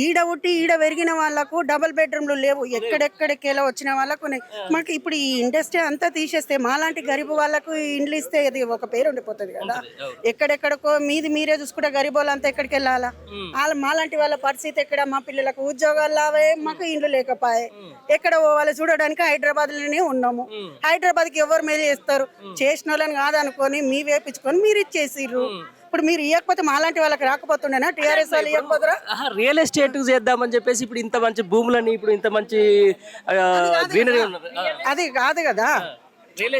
ఈడ ఉట్టి ఈడ పెరిగిన వాళ్ళకు డబుల్ బెడ్రూమ్లు లేవు, ఎక్కడెక్కడికెలా వచ్చిన వాళ్ళకు ఉన్నాయి. మనకి ఇప్పుడు ఈ ఇండస్ట్రీ అంతా తీసేస్తే మాలాంటి గరీబ్ వాళ్ళకు ఇండ్లు ఇస్తే అది ఒక పేరు ఉండిపోతుంది కదా. ఎక్కడెక్కడికో మీరే చూసుకుంటే గరీబ్ వాళ్ళంతా ఎక్కడికి వెళ్ళాలా? మాలాంటి వాళ్ళ పరిస్థితి ఎక్కడ? మా పిల్లలకు ఉద్యోగాలు లావే, మాకు ఇండ్లు లేకపోయే, ఎక్కడ పోవాలి చూడడానికి హైదరాబాద్ లోనే ఉన్నాము. హైదరాబాద్ కి ఎవరు మేలు చేస్తారు? చేసిన వాళ్ళని కాదనుకొని మీ వేపించుకొని మీరు ఇచ్చేసిర్రు. ఇప్పుడు మీరు ఇవ్వకపోతే మాలాంటి వాళ్ళకి రాకపోతుండేనా? టీఆర్ఎస్ వాళ్ళు ఇవ్వకపోతారా? రియల్ ఎస్టేట్ చేద్దామని చెప్పేసి ఇప్పుడు ఇంత మంచి భూములని, ఇప్పుడు ఇంత మంచి గ్రీనరీ అది కాదు కదా.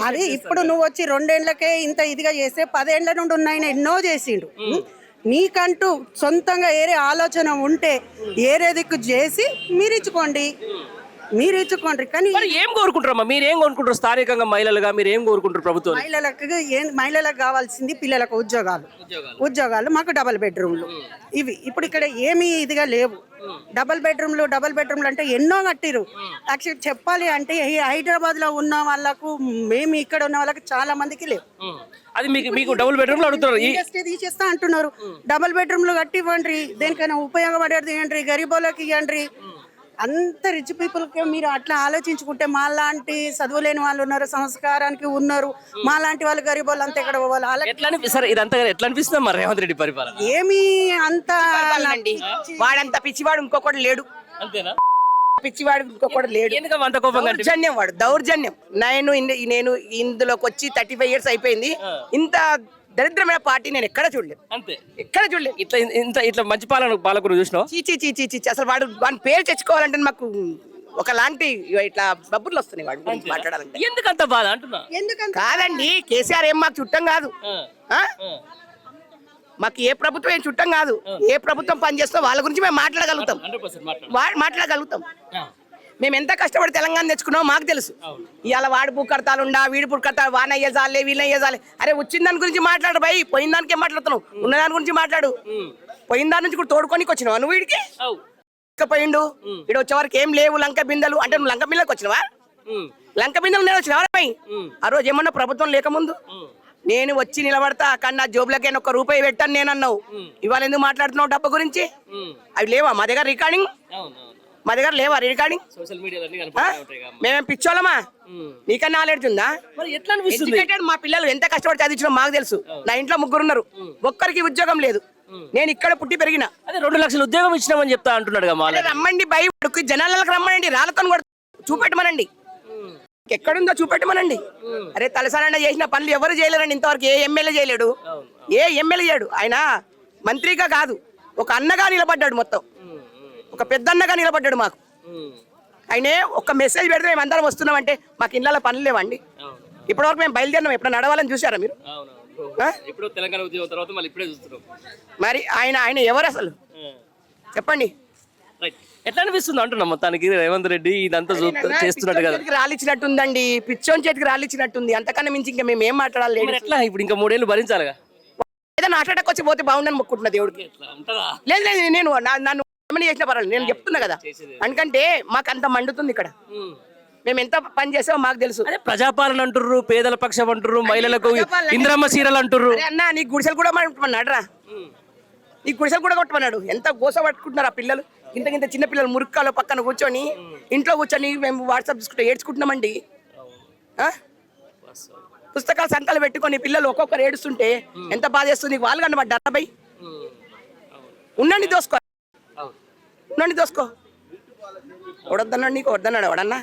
అది ఇప్పుడు నువ్వు వచ్చి 2 ఏళ్లకే ఇంత ఇదిగా చేస్తే 10 ఏళ్ల నుండి ఉన్నాయని ఎన్నో చేసిండు. నీకంటూ సొంతంగా ఏరే ఆలోచన ఉంటే ఏరే దిక్కు చేసి మీరు ఇచ్చుకోండి. కానీ ఏం కోరుకుంటారమ్మా? మీరు ఏం కోరుకుంటారు? స్థానికంగా మహిళలుగా మీరు ఏం కోరుకుంటారు? ప్రభుత్వం మహిళలకు కావాల్సింది పిల్లలకు ఉద్యోగాలు, మాకు డబల్ బెడ్రూమ్లు. ఇవి ఇప్పుడు ఇక్కడ ఏమీ ఇదిగా లేవు. డబల్ బెడ్రూమ్లు అంటే ఎన్నో కట్టిరు. యాక్చువల్ చెప్పాలి అంటే హైదరాబాద్ లో ఉన్న వాళ్ళకు, మేము ఇక్కడ ఉన్న వాళ్ళకి చాలా మందికి లేవు. అది మీకు డబుల్ బెడ్రూమ్లు అడుగుతారు, ఇండస్ట్రీ తీసేస్తా అంటున్నారు. డబల్ బెడ్రూమ్లు కట్టి ఇవ్వండి, దేనికైనా ఉపయోగపడేది ఇవ్వండి, గరీబోళ్ళకి ఇవ్వండి. అంత రిచ్ పీపుల్కి మీరు అట్లా ఆలోచించుకుంటే, మాలాంటి చదువు లేని వాళ్ళు ఉన్నారు, సంస్కారానికి ఉన్నారు, మాలాంటి వాళ్ళు గరీబ్ వాళ్ళు అంతా ఎక్కడ పోవాలి. ఇదంతా ఎట్లా అనిపిస్తుంది మరి రేవంత్ రెడ్డి పరిపాలన? ఏమి అంత వాడంత పిచ్చివాడు ఇంకొకటి లేడు. అంతేనా? పిచ్చివాడు ఇంకొకటి లేడు. దౌర్జన్యం, దౌర్జన్యం. నేను ఇందులోకి వచ్చి 35 years అయిపోయింది. ఇంత దరిద్రమైన పార్టీ నేను ఎక్కడ చూడలేదు. ఇట్లా మంచి పాలకుడు చూసినావు? చీ. అసలు వాడి పేరు తెచ్చుకోవాలంటే మాకు ఒకలాంటి ఇట్లా డబ్బులు వస్తున్నాయి వాడి గురించి మాట్లాడాలంటే. ఎందుకంత బాధ అంటున్నా? కాదండి, కేసీఆర్ ఏం మాకు చుట్టం కాదు. మాకు ఏ ప్రభుత్వం ఏం చుట్టం కాదు. ఏ ప్రభుత్వం పనిచేస్తో వాళ్ళ గురించి మేము మాట్లాడగలుగుతాం. మేము ఎంత కష్టపడి తెలంగాణ తెచ్చుకున్నామో మాకు తెలుసు. ఇవాళ వాడు భూకర్తాలు ఉండా, వీడి భూకర్తాలు, వాన అయ్యేసాలే, వీళ్ళ అయ్యేసాలే. అరే వచ్చిన దాని గురించి మాట్లాడు భయ్, పోయిన దానికే మాట్లాడుతున్నావు. ఉన్నదాని గురించి మాట్లాడు. పోయిన దాని నుంచి కూడా తోడుకోనికి వచ్చినావా నువ్వు? వీడికి పోయిండు, వీడు వచ్చే వరకు ఏం లేవు లంక బిందెలు అంటే నువ్వు లంక బిందెలకు వచ్చినావా? లంక బిందెలు నేను వచ్చినావా భయ్? ఆ రోజు ఏమన్నా ప్రభుత్వం లేకముందు నేను వచ్చి నిలబడతా, కానీ నా జోబులకైనా ₹1 పెట్టాను నేను అన్నావు. ఇవాళ ఎందుకు మాట్లాడుతున్నావు డబ్బు గురించి? అవి లేవా మా దగ్గర రికార్డింగ్? మా దగ్గర లేవా రికార్డింగ్? మేమేం పిచ్చోళ్ళమా? నీకన్నా నాలెడ్జ్ ఉందా? మా పిల్లలు ఎంత కష్టపడి చదివించడం మాకు తెలుసు. నా ఇంట్లో 3 ఉన్నారు, ఒక్కరికి ఉద్యోగం లేదు. నేను ఇక్కడ పుట్టి పెరిగిన. అదే 2 లక్షల ఉద్యోగం ఇచ్చినామని చెప్తా అంటున్నాడు. రమ్మండి భయపడుకు, జనాలకు రమ్మనండి, రాళ్ళతో కూడా చూపెట్టమనండి, ఎక్కడుందో చూపెట్టమనండి. అరే తలసానండ చేసిన పనులు ఎవరు చేయలేరండి ఇంతవరకు. ఏ ఎమ్మెల్యే చేయలేడు. చేయడు. ఆయన మంత్రిగా కాదు, ఒక అన్నగా నిలబడ్డాడు. మొత్తం ఒక పెద్దన్నగా నిలబడ్డాడు మాకు. ఆయనే ఒక మెసేజ్ పెడితే మేము అందరం వస్తున్నామంటే మాకు ఇళ్ళ పనులు లేవండి. ఇప్పటివరకు మేము బయలుదేరినాం. ఎప్పుడు నడవాలని చూసారా మీరు? మరి ఆయన ఎవరు అసలు చెప్పండి? ఎట్లా అనిపిస్తుంది అంటున్నా మొత్తానికి రేవంత్ రెడ్డి ఇదంతా చేస్తున్నట్టు కదా? రాలిచ్చినట్టుందండి, పిచ్చోని చేతికి రాలిచ్చినట్టుంది. అంతకన్నా మించి ఇంకా మేము ఏం మాట్లాడాలి? ఎట్లా ఇప్పుడు ఇంకా 3 ఏళ్ళు భరించాలిగా? ఏదో నాటకు వచ్చి పోతే బాగుండని మొక్కుంటున్నా దేవుడికి. లేదు, నేను నన్ను చేసిన పర్వాలేదు, నేను చెప్తున్నా కదా. ఎందుకంటే మాకు అంత మండుతుంది ఇక్కడ. మేము ఎంత పని చేసామో మాకు తెలుసు. ప్రజాపాలన అంటుర్రు, పేదల పక్షం అంటుర్రు, మహిళలకు ఇంద్రమ్మ చీరలు అంటుర్రు. అన్న నీ గుడిసెలు కూడా కొట్టమన్నాడు రా, నీ గుడిసెలు కూడా కొట్టమన్నాడు. ఎంత గోస పట్టుకుంటున్నారు ఆ పిల్లలు. ఇంత చిన్న పిల్లలు మురుక్కాలో పక్కన కూర్చొని, ఇంట్లో కూర్చొని మేము వాట్సాప్ చూసుకుంటే ఏడ్చుకుంటున్నామండి. పుస్తకాలు సంతలు పెట్టుకొని పిల్లలు ఒక్కొక్కరు ఏడుస్తుంటే ఎంత బాధ చేస్తుంది. వాళ్ళు కనబడ్డారా భయ్? ఉండండి దోసుకో వద్దన్నాడు, నీకు వద్దన్నాడు ఎవడన్నా?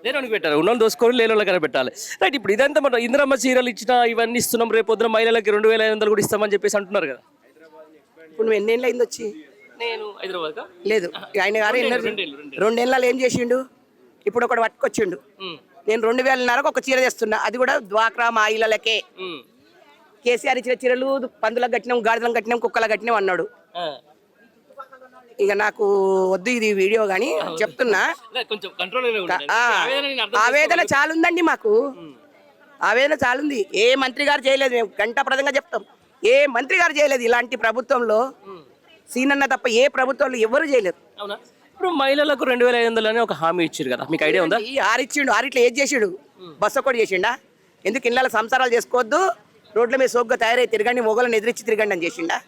లేనోనికి పెట్టాలి, ఉన్నోళ్ళు దోసుకొని లేనోళ్ళకైనా పెట్టాలి. రైట్, ఇప్పుడు ఇదంతా మన ఇంద్రమ్మ చీరలు ఇచ్చిన ఇవన్నీ ఇస్తున్నాం, రేపు పొద్దున మహిళలకి 2500 కూడా ఇస్తామని చెప్పేసి అంటున్నారు కదా. ఇప్పుడు నువ్వు ఎన్నేళ్ళు అయింది వచ్చి? నేను హైదరాబాద్ లేదు, ఆయన గారు 2 ఏళ్ళలో ఏం చేసిండు? ఇప్పుడు ఒకటి పట్టుకొచ్చిండు. నేను 2000 ఒక చీర తెస్తున్నా, అది కూడా డ్వాక్రా మహిళలకే. కేసీఆర్ ఇచ్చిన చీరలు పందులకు కట్టినాం, గాడిదలకు కట్టినాం, కుక్కలకు కట్టినాం అన్నాడు. ఇక నాకు వద్దు ఇది వీడియో గానీ చెప్తున్నా. ఆవేదన చాలుందండి మాకు, ఆవేదన చాలుంది. ఏ మంత్రి గారు చేయలేదు, మేము గంటాప్రదంగా చెప్తాం. ఏ మంత్రి గారు చేయలేదు ఇలాంటి ప్రభుత్వంలో. సీనన్న తప్ప ఏ ప్రభుత్వంలో ఎవరు చేయలేరు. ఇప్పుడు మహిళలకు 2500 అని ఒక హామీ ఇచ్చారు కదా, మీకు ఐడియా ఉందా? ఆరిచ్చిండు, ఆరిట్లో ఏది చేసాడు? బస్సు ఒకటి చేసిండా? ఎందుకు ఇళ్ళ సంసారాలు చేసుకోవద్దు, రోడ్ల మీద సోగ్గా తయారై తిరగండి, మొగలను ఎదిరించి తిరగండి అని చేసిండా?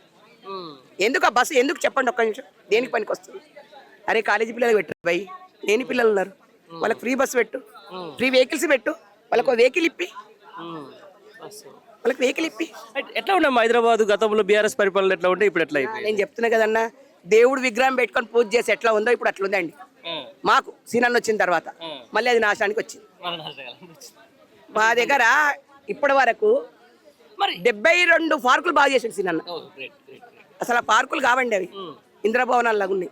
ఎందుకు ఆ బస్సు ఎందుకు చెప్పండి ఒక్క నిమిషం, దేనికి పనికి వస్తుంది? అరే కాలేజీ పిల్లలు పెట్టు భయ్, లేని పిల్లలు ఉన్నారు, వాళ్ళకి ఫ్రీ బస్సు పెట్టు, ఫ్రీ వెహికల్స్ పెట్టు, వాళ్ళకు వెహికల్ ఇప్పి, వాళ్ళకి వెహికల్ ఇప్పి. ఎట్లా ఉన్నాం హైదరాబాద్ గతంలో బీఆర్ఎస్ పరిపాలన ఎట్లా ఉంటే ఇప్పుడు ఎట్లా అయిపోయింది? నేను చెప్తున్నా కదన్నా, దేవుడు విగ్రహం పెట్టుకొని పూజ చేసి ఎట్లా ఉందో ఇప్పుడు అట్లా ఉందండి. మాకు సీనన్న వచ్చిన తర్వాత మళ్ళీ అది నాశనానికి వచ్చింది. మా దగ్గర ఇప్పటి వరకు మరి 72 పార్కులు బాగా చేసిండు సీనన్న. అసలు ఆ పార్కులు కావండి, అవి ఇంద్రభవనాల్లాగా ఉన్నాయి,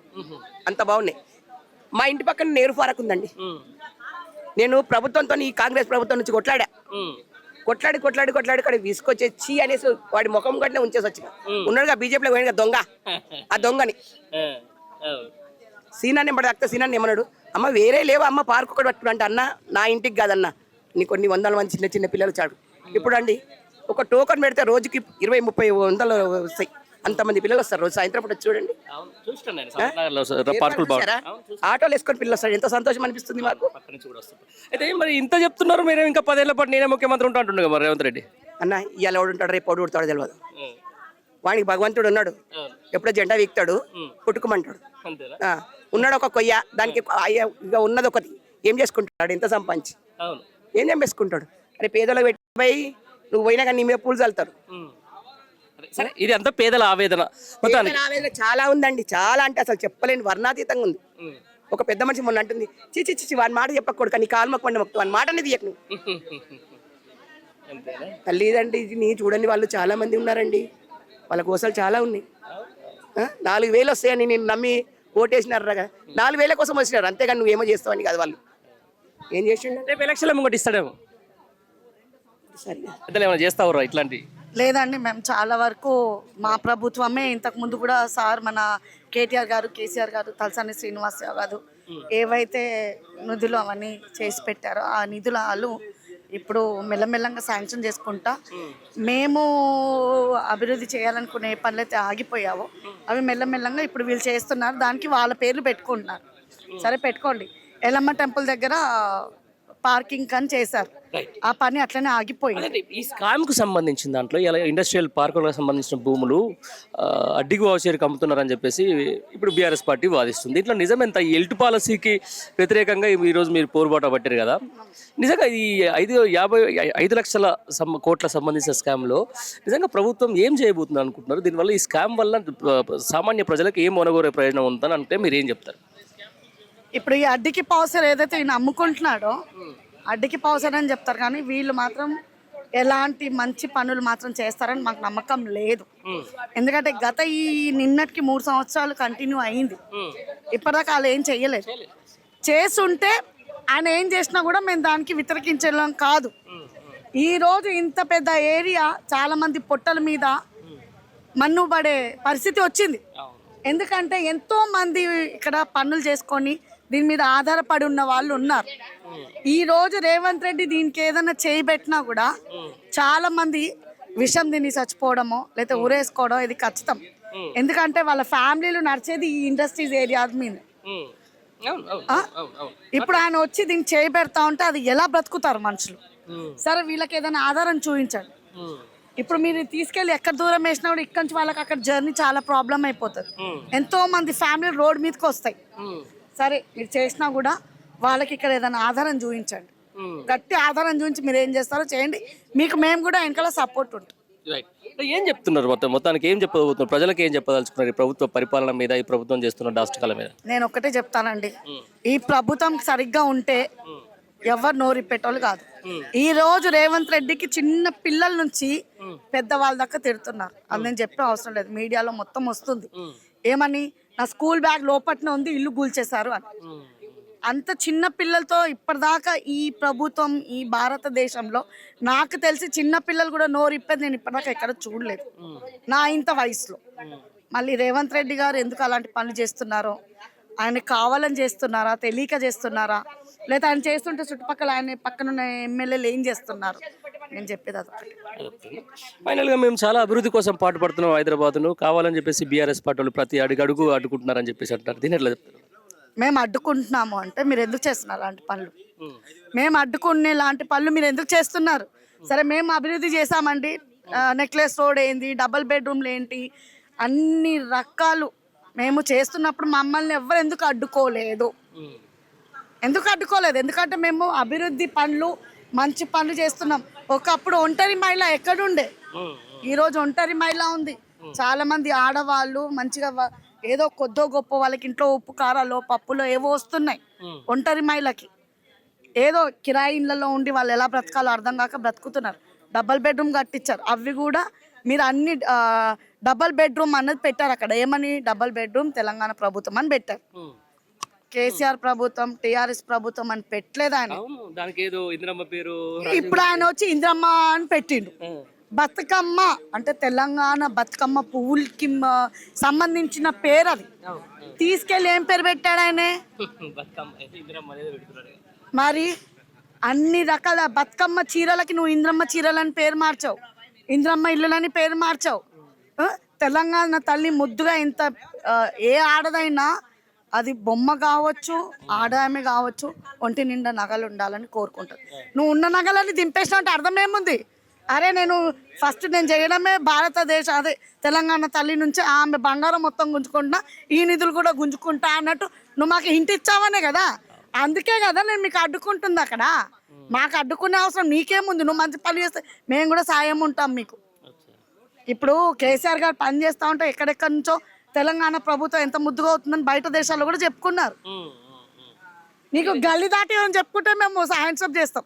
అంత బాగున్నాయి. మా ఇంటి పక్కన నేరు పార్క్ ఉందండి. నేను ప్రభుత్వంతో ఈ కాంగ్రెస్ ప్రభుత్వం నుంచి కొట్లాడి అక్కడ తీసుకొచ్చి అనేసి వాడి ముఖం గట్టినే ఉంచేసి వచ్చిన ఉన్నాడుగా బీజేపీలో పోయిన దొంగ, ఆ దొంగని సీనాన్ని ఎంబడి తాకితే సీనాన్ని ఏమన్నాడు, అమ్మ వేరే లేవా అమ్మ పార్క్ ఒకటి పట్టుకుని అంటే, అన్న నా ఇంటికి కాదన్న నీ కొన్ని వందల మంది చిన్న చిన్న పిల్లలు చాడు. ఇప్పుడు అండి ఒక టోకన్ పెడితే రోజుకి 20-30 వందలు వస్తాయి, అంతమంది పిల్లలు వస్తారు రోజు సాయంత్రం పూట. చూడండి ఆటోలు వేసుకొని పిల్లలు వస్తారు, ఎంత సంతోషం అనిపిస్తుంది మాకు. అయితే మరి ఇంత చెప్తున్నారు మీరు, ఇంకా 10 ఏళ్ల పాటు నేనే ముఖ్యమంత్రి ఉంటా అంటుండే మరి రేవంత్ రెడ్డి. అన్న ఇవాళ ఎవడు ఉంటాడు, రేపు ఎవడు ఉంటాడో తెలియదు. వాడికి భగవంతుడు ఉన్నాడు, ఎప్పుడో జెండా వీక్తాడు, పుట్టుకోమంటాడు. ఉన్నాడు ఒక కొయ్య, దానికి ఇక ఉన్నది ఒకటి, ఏం చేసుకుంటాడు? ఎంత సంపాదించి ఏం చంపేసుకుంటాడు? అరే పేదలకు పెట్టి నువ్వు పోయినా కానీ నీ మీద పూలు చల్లుతారు. సరే, ఇది అంతా పేదల ఆవేదన మొత్తానికి. ఆవేదన చాలా ఉందండి, చాలా అంటే అసలు చెప్పలేని వర్ణాతీతంగా ఉంది. ఒక పెద్ద మనిషి మొన్న అంటుంది, చిచి వాడి మాట చెప్పకూడదు, కానీ కాలు మొక్క మొక్కు వాడి మాట అనేది తీయకు నువ్వు. లేదండి నీ చూడండి, వాళ్ళు చాలా మంది ఉన్నారండి, వాళ్ళ కోసాలు చాలా ఉన్నాయి. 4,000 వస్తాయని నేను నమ్మి ఓటేసినారు కదా, 4,000 కోసం వచ్చినారు, అంతేగాని నువ్వేమో చేస్తావని కాదు. వాళ్ళు ఏం చేసిండు? రేపు ఎలక్షన్లో ఇంకోటి ఇస్తాడేమో, సరిగా పెద్దలు ఏమైనా చేస్తావురా ఇట్లాంటి? లేదండి, మేము చాలా వరకు మా ప్రభుత్వమే ఇంతకుముందు కూడా సార్ మన కేటీఆర్ గారు, కేసీఆర్ గారు, తలసాని శ్రీనివాస్ గారు ఏవైతే నిధులు అవన్నీ చేసి పెట్టారో ఆ నిధులు వాళ్ళు ఇప్పుడు మెల్లమెల్లంగా శాంక్షన్ చేసుకుంటా, మేము అభివృద్ధి చేయాలనుకునే పనులు అయితే ఆగిపోయావో అవి మెల్లమెల్లంగా ఇప్పుడు వీళ్ళు చేస్తున్నారు, దానికి వాళ్ళ పేర్లు పెట్టుకుంటున్నారు. సరే పెట్టుకోండి, ఎల్లమ్మ టెంపుల్ దగ్గర పార్కింగ్ అని చేశారు, ఆ పని అట్లనే ఆగిపోయింది. ఈ స్కామ్ కు సంబంధించిన దాంట్లో ఇలా ఇండస్ట్రియల్ పార్కులకు సంబంధించిన భూములు అడ్డికి వాచేరికి అమ్ముతున్నారని చెప్పేసి ఇప్పుడు బీఆర్ఎస్ పార్టీ వాదిస్తుంది. ఇట్లా నిజం ఎంత? ఈ ఎల్టు పాలసీకి వ్యతిరేకంగా ఈరోజు మీరు పోరుబాట పట్టారు కదా, నిజంగా ఈ 5 లక్షల కోట్ల సంబంధించిన స్కామ్లో నిజంగా ప్రభుత్వం ఏం చేయబోతుంది అనుకుంటున్నారు? దీనివల్ల ఈ స్కామ్ వల్ల సామాన్య ప్రజలకు ఏం ఒనగోరే ప్రయోజనం ఉందని అంటే మీరు ఏం చెప్తారు? ఇప్పుడు ఈ అడ్డికి పౌసర్ ఏదైతే ఈయన అమ్ముకుంటున్నాడో అడ్డికి పౌసర్ అని చెప్తారు, కానీ వీళ్ళు మాత్రం ఎలాంటి మంచి పనులు మాత్రం చేస్తారని మాకు నమ్మకం లేదు. ఎందుకంటే గత ఈ నిన్నటికి 3 సంవత్సరాలు కంటిన్యూ అయింది, ఇప్పటిదాకా వాళ్ళు ఏం చెయ్యలేదు. చేస్తుంటే ఆయన ఏం చేసినా కూడా మేము దానికి వ్యతిరేకించడం కాదు. ఈరోజు ఇంత పెద్ద ఏరియా చాలా మంది పొట్టల మీద మన్ను పడే పరిస్థితి వచ్చింది. ఎందుకంటే ఎంతో మంది ఇక్కడ పనులు చేసుకొని దీని మీద ఆధారపడి ఉన్న వాళ్ళు ఉన్నారు. ఈ రోజు రేవంత్ రెడ్డి దీనికి ఏదైనా చేయబెట్టినా కూడా చాలా మంది విషం తిని చచ్చిపోవడమో లేదా ఊరేసుకోవడం ఇది ఖచ్చితం. ఎందుకంటే వాళ్ళ ఫ్యామిలీలు నడిచేది ఈ ఇండస్ట్రీస్ ఏరియా మీద. ఇప్పుడు ఆయన వచ్చి దీన్ని చేయబెడతా ఉంటే అది ఎలా బ్రతుకుతారు మనుషులు? సరే వీళ్ళకి ఏదైనా ఆధారం చూపించండి. ఇప్పుడు మీరు తీసుకెళ్ళి ఎక్కడ దూరం వేసినా కూడా ఇక్కడ నుంచి వాళ్ళకి అక్కడ జర్నీ చాలా ప్రాబ్లం అయిపోతుంది. ఎంతో మంది ఫ్యామిలీ రోడ్ మీదకి వస్తాయి. సరే మీరు చేసినా కూడా వాళ్ళకి ఇక్కడ ఏదైనా ఆధారం చూపించండి, గట్టి ఆధారం చూపించి మీరు ఏం చేస్తారో చేయండి, మీకు మేము కూడా వెనకాల సపోర్ట్ ఉంటుంది. ఏం చెప్తున్నారు మొత్తానికి ఏం చెప్పబోతున్నారు? ప్రజలకు ఏం చెప్పదలుచుకున్నారు ఈ ప్రభుత్వ పరిపాలన మీద, ఈ ప్రభుత్వం చేస్తున్న దాష్టికాల మీద? నేను ఒకటే చెప్తానండి, ఈ ప్రభుత్వం సరిగ్గా ఉంటే ఎవరు నోరిపెట్టోళ్ళు కాదు. ఈ రోజు రేవంత్ రెడ్డికి చిన్న పిల్లల నుంచి పెద్దవాళ్ళ దాకా తిడుతున్నారు, అది నేను చెప్పిన అవసరం లేదు, మీడియాలో మొత్తం వస్తుంది. ఏమని? నా స్కూల్ బ్యాగ్ లోపట్నే ఉంది, ఇల్లు కూల్చేశారు అని. అంత చిన్న పిల్లలతో ఇప్పటిదాకా ఈ ప్రభుత్వం ఈ భారతదేశంలో నాకు తెలిసి చిన్న పిల్లలు కూడా నోరిప్పేది నేను ఇప్పటిదాకా ఎక్కడ చూడలేదు నా ఇంత వయసులో. మళ్ళీ రేవంత్ రెడ్డి గారు ఎందుకు అలాంటి పనులు చేస్తున్నారో, ఆయన కావాలని చేస్తున్నారా, తెలియక చేస్తున్నారా, లేదా ఆయన చేస్తుంటే చుట్టుపక్కల ఆయన పక్కనున్న ఎమ్మెల్యేలు ఏం చేస్తున్నారు? నేను చెప్పేది అదొకటి. ఫైనల్గా మేము చాలా అభివృద్ధి కోసం పాటుపడుతున్నాం హైదరాబాద్ను, కావాలని చెప్పేసి బీఆర్ఎస్ పార్టీలు ప్రతి అడుగు అడ్డుకుంటున్నారని చెప్పేసి అంటారు. దీని ఎట్లా చెప్తారు? మేము అడ్డుకుంటున్నాము అంటే మీరు ఎందుకు చేస్తున్నారు అలాంటి పనులు? మేము అడ్డుకునే లాంటి పనులు మీరు ఎందుకు చేస్తున్నారు? సరే మేము అభివృద్ధి చేసామండి, నెక్లెస్ రోడ్ ఏంది, డబుల్ బెడ్రూమ్లు ఏంటి, అన్ని రకాలు మేము చేస్తున్నప్పుడు మమ్మల్ని ఎవరు ఎందుకు అడ్డుకోలేదు? ఎందుకంటే మేము అభివృద్ధి పనులు మంచి పనులు చేస్తున్నాం. ఒకప్పుడు ఒంటరి మహిళ ఎక్కడుండే, ఈరోజు ఒంటరి మహిళ ఉంది. చాలా మంది ఆడవాళ్ళు మంచిగా ఏదో కొద్దో గొప్ప వాళ్ళకి ఇంట్లో ఉప్పు కారాలో పప్పులో ఏవో వస్తున్నాయి. ఒంటరి మహిళకి ఏదో కిరాయి ఇళ్ళలో ఉండి వాళ్ళు ఎలా బ్రతకాలో అర్థం కాక బ్రతుకుతున్నారు. డబల్ బెడ్రూమ్ కట్టించారు, అవి కూడా మీరు అన్ని డబల్ బెడ్రూమ్ అన్నది పెట్టారు అక్కడ. ఏమని? డబల్ బెడ్రూమ్ తెలంగాణ ప్రభుత్వం అని పెట్టారు. కేసీఆర్ ప్రభుత్వం, టిఆర్ఎస్ ప్రభుత్వం అని పెట్టలేదు ఆయన. దానికి ఏదో ఇంద్రమ్మ పేరు ఇప్పుడు ఆయన వచ్చి ఇంద్రమ్మ అని పెట్టిండు. బతుకమ్మ అంటే తెలంగాణ బతుకమ్మ పువ్వులకి సంబంధించిన పేరు అది. తీసుకెళ్ళి ఏం పేరు పెట్టాడు ఆయన? మరి అన్ని రకాల బతుకమ్మ చీరలకి నువ్వు ఇంద్రమ్మ చీరలని పేరు మార్చావు, ఇంద్రమ్మ ఇల్లులని పేరు మార్చావు. తెలంగాణ తల్లి ముద్దుగా ఇంత ఏ ఆడదైనా అది బొమ్మ కావచ్చు, ఆడామె కావచ్చు, ఒంటి నిండా నగలు ఉండాలని కోరుకుంటారు. నువ్వు ఉన్న నగలని దింపేసినట్టు అర్థం ఏముంది? అరే నేను చేయడమే భారతదేశ అదే తెలంగాణ తల్లి నుంచి ఆమె బంగారం మొత్తం గుంజుకుంటున్నా, ఈ నిధులు కూడా గుంజుకుంటా అన్నట్టు నువ్వు మాకు హింట్ ఇచ్చావనే కదా. అందుకే కదా నేను మీకు అడ్డుకుంటుంది అక్కడ. మాకు అడ్డుకునే అవసరం నీకేముంది? నువ్వు మంచి పని చేస్తే మేము కూడా సాయం ఉంటాం మీకు. ఇప్పుడు కేసీఆర్ గారు పని చేస్తూ ఉంటే ఎక్కడెక్కడి నుంచో తెలంగాణ ప్రభుత్వం ఎంత ముద్దుగా అవుతుందని బయట దేశాల్లో కూడా చెప్పుకున్నారు. నీకు గల్లి దాటి చెప్పుకుంటే మేము హ్యాండ్సప్ చేస్తాం.